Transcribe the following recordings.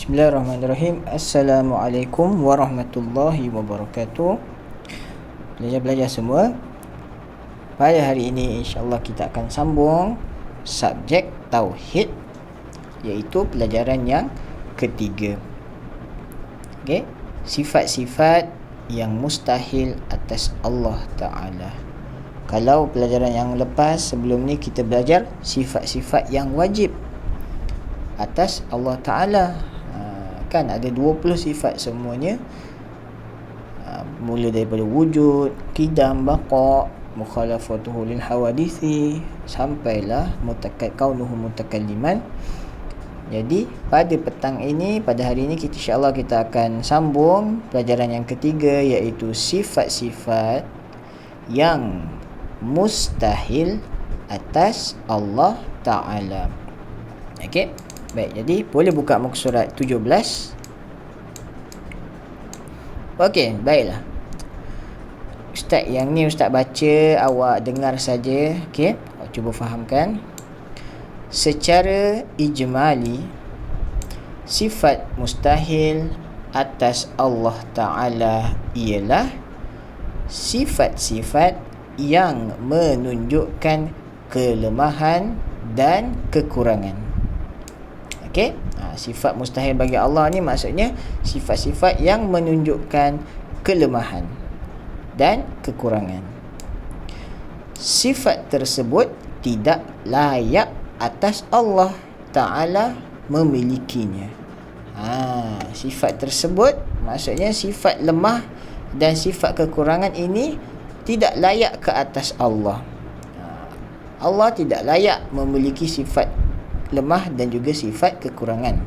Bismillahirrahmanirrahim. Assalamualaikum warahmatullahi wabarakatuh. Pelajar-pelajar semua, pada hari ini insya-Allah kita akan sambung subjek tauhid, iaitu pelajaran yang ketiga. Okey, sifat-sifat yang mustahil atas Allah Ta'ala. Kalau pelajaran yang lepas sebelum ni kita belajar sifat-sifat yang wajib atas Allah Ta'ala. Kan ada 20 sifat semuanya, mula daripada wujud, qidam, baqa, mukhalafatuhu lil hawadithi, sampailah kaunuhu mutakalliman. Jadi pada petang ini, pada hari ini insya-Allah kita akan sambung pelajaran yang ketiga, iaitu sifat-sifat yang mustahil atas Allah Ta'ala. Okey, baik, jadi boleh buka muka surat 17. Okey, baiklah. Ustaz yang ni Ustaz baca, awak dengar saja. Okey, awak cuba fahamkan. Secara ijmali, sifat mustahil atas Allah Ta'ala ialah sifat-sifat yang menunjukkan kelemahan dan kekurangan. Okey, sifat mustahil bagi Allah ni maksudnya sifat-sifat yang menunjukkan kelemahan dan kekurangan. Sifat tersebut tidak layak atas Allah Ta'ala memilikinya. Sifat tersebut maksudnya sifat lemah dan sifat kekurangan ini tidak layak ke atas Allah. Allah tidak layak memiliki sifat lemah dan juga sifat kekurangan.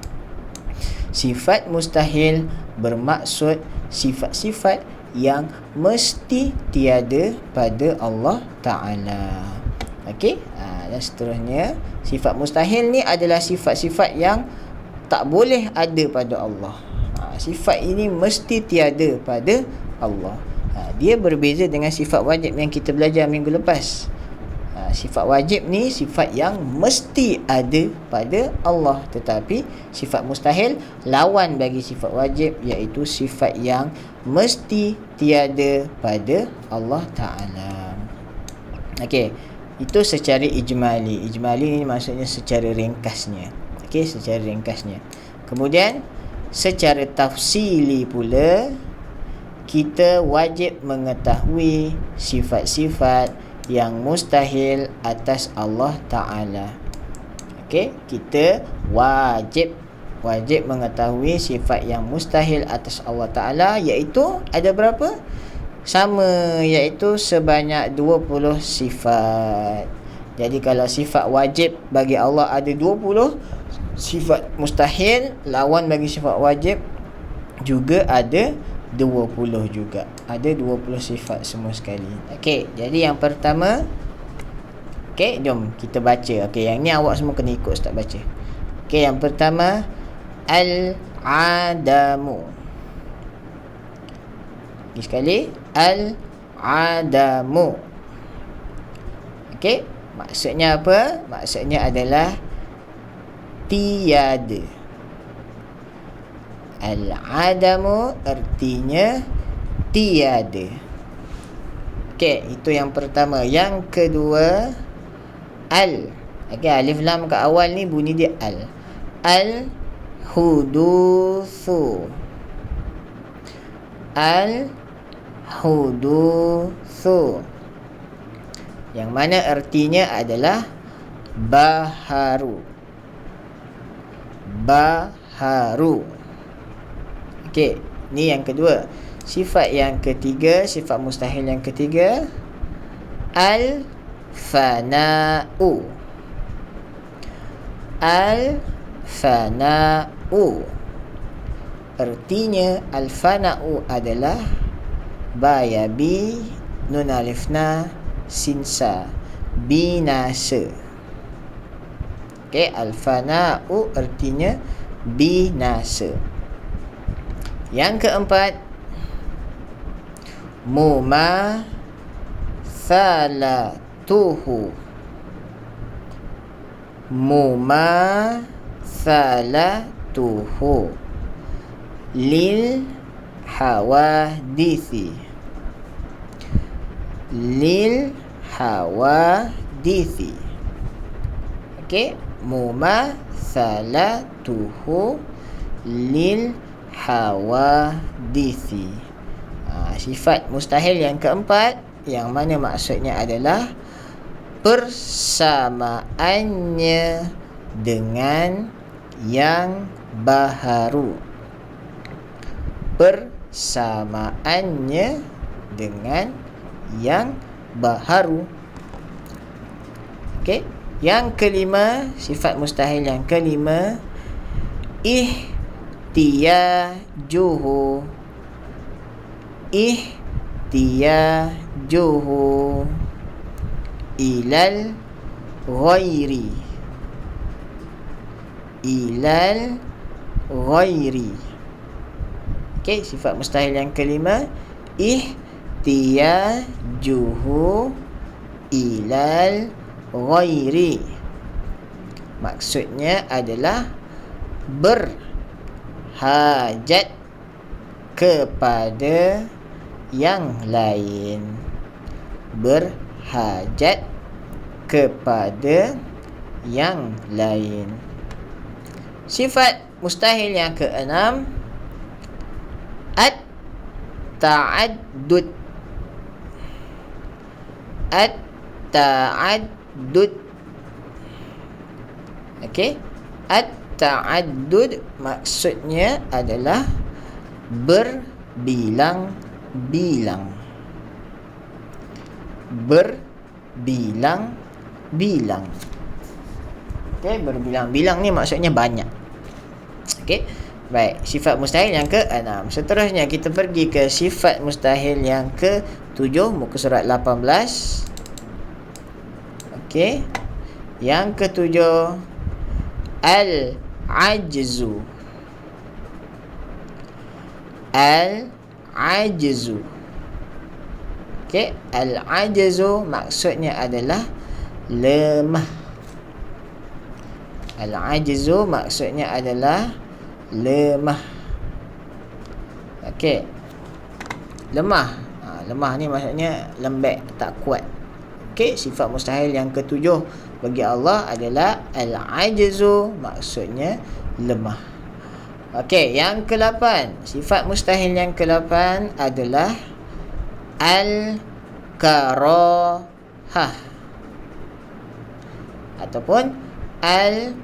Sifat mustahil bermaksud sifat-sifat yang mesti tiada pada Allah Ta'ala. Okey, dan seterusnya, sifat mustahil ni adalah sifat-sifat yang tak boleh ada pada Allah. Sifat ini mesti tiada pada Allah. Dia berbeza dengan sifat wajib yang kita belajar minggu lepas. Sifat wajib ni sifat yang mesti ada pada Allah, tetapi sifat mustahil lawan bagi sifat wajib, iaitu sifat yang mesti tiada pada Allah Ta'ala. Okey, itu secara ijmali. Ijmali ni maksudnya secara ringkasnya. Okey, secara ringkasnya. Kemudian secara tafsili pula, kita wajib mengetahui sifat-sifat yang mustahil atas Allah Ta'ala. Okey, kita wajib mengetahui sifat yang mustahil atas Allah Ta'ala, iaitu ada berapa? Sama, iaitu sebanyak 20 sifat. Jadi kalau sifat wajib bagi Allah ada 20, sifat mustahil lawan bagi sifat wajib juga ada 20 juga. Ada 20 sifat semua sekali. Okey, jadi yang pertama, okey, jom kita baca. Okey, yang ni awak semua kena ikut Ustaz baca. Okey, yang pertama, al-adamu. Lagi sekali, al-adamu. Okey, maksudnya apa? Maksudnya adalah tiada. Al-adamu artinya tiada. Okey, itu yang pertama. Yang kedua, al. Okey, alif lam kat awal ni bunyi dia al. Al-hudutsu. Al-hudutsu, yang mana artinya adalah baharu. Baharu. Okey, ni yang kedua. Sifat yang ketiga, sifat mustahil yang ketiga, al-fana'u. Al-fana'u, artinya al-fana'u adalah bayabi nun alifna sinsa, binasa. Okey, al-fana'u artinya binasa. Yang keempat, mumathalatuhu. Mumathalatuhu, lil hawadithi. Lil hawadithi. Okey, mumatsalatuhu lil hawadithi. Sifat mustahil yang keempat, yang mana maksudnya adalah persamaannya dengan yang baharu. Persamaannya dengan yang baharu. Okey, yang kelima, sifat mustahil yang kelima, ihtiyajuhu. Ihtiyajuhu ilal ghairi. Ilal ghairi. Okey, sifat mustahil yang kelima, ihtiyajuhu ilal ghairi. Maksudnya adalah berhajat kepada yang lain. Berhajat kepada yang lain. Sifat mustahil yang keenam, at-ta'addud. At-ta'addud. Okey, at-ta'addud maksudnya adalah berbilang-bilang. Berbilang-bilang. Okey, berbilang-bilang ni maksudnya banyak. Okey, baik, sifat mustahil yang ke-6. Seterusnya kita pergi ke sifat mustahil yang ke-7, muka surat 18. Okey, yang ke-7, al-ajzu. Al-ajzu. Okey, al-ajzu maksudnya adalah lemah. Al-ajzu maksudnya adalah lemah. Okey, lemah. Lemah ni maksudnya lembek, tak kuat. Okey, sifat mustahil yang ke-7 bagi Allah adalah al-ajzu, maksudnya lemah. Okey, yang ke-8, sifat mustahil yang ke-8 adalah al-karahah ataupun al-karahatu.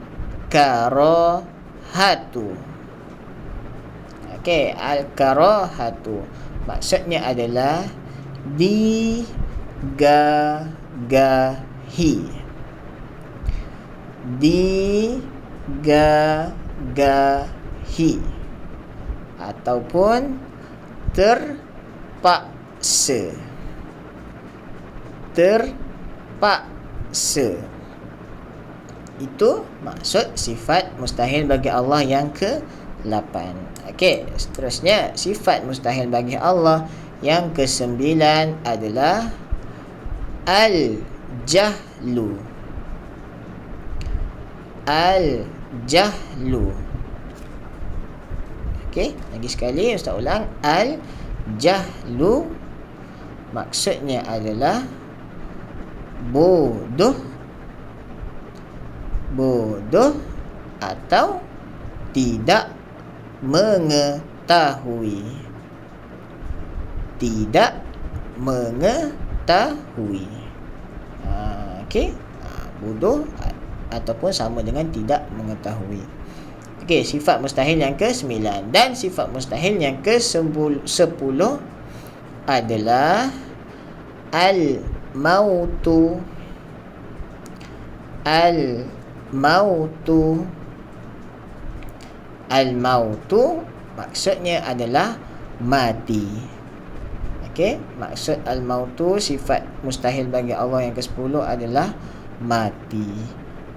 Okey, al-karahatu maksudnya adalah digagahi. Digagahi ataupun terpaksa. Terpaksa. Itu maksud sifat mustahil bagi Allah yang ke-8. Okey, seterusnya sifat mustahil bagi Allah yang ke-9 adalah al-jahlu. Al-jahlu. Okey, lagi sekali Ustaz ulang. Al-jahlu maksudnya adalah bodoh. Bodoh atau tidak mengetahui. Tidak mengetahui. Okey, bodoh ataupun sama dengan tidak mengetahui. Okey, sifat mustahil yang ke-9 dan sifat mustahil yang ke-10 adalah al-mautu. Al-mautu. Al-mautu maksudnya adalah mati. Okey, maksud al-mautu, sifat mustahil bagi Allah yang ke-10 adalah mati.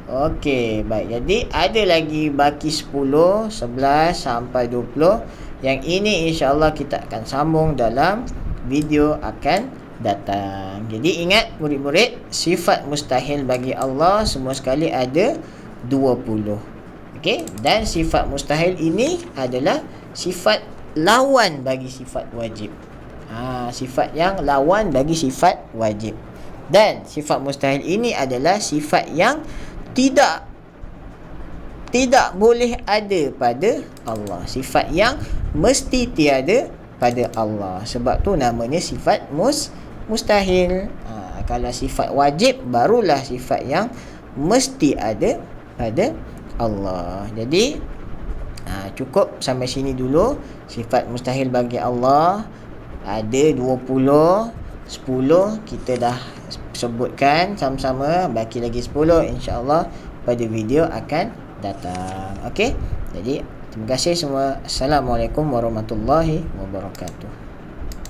Okey, baik. Jadi ada lagi baki 10, 11 sampai 20. Yang ini insya-Allah kita akan sambung dalam video akan datang. Jadi ingat murid-murid, sifat mustahil bagi Allah semua sekali ada 20. Okey, dan sifat mustahil ini adalah sifat lawan bagi sifat wajib. Sifat yang lawan bagi sifat wajib. Dan sifat mustahil ini adalah sifat yang tidak boleh ada pada Allah. Sifat yang mesti tiada pada Allah. Sebab tu namanya sifat mustahil. Kalau sifat wajib barulah sifat yang mesti ada pada Allah. Jadi cukup sampai sini dulu. Sifat mustahil bagi Allah ada 20. 10 kita dah sebutkan sama-sama. Baki lagi 10, insya-Allah pada video akan datang. Okey. Jadi terima kasih semua. Assalamualaikum warahmatullahi wabarakatuh.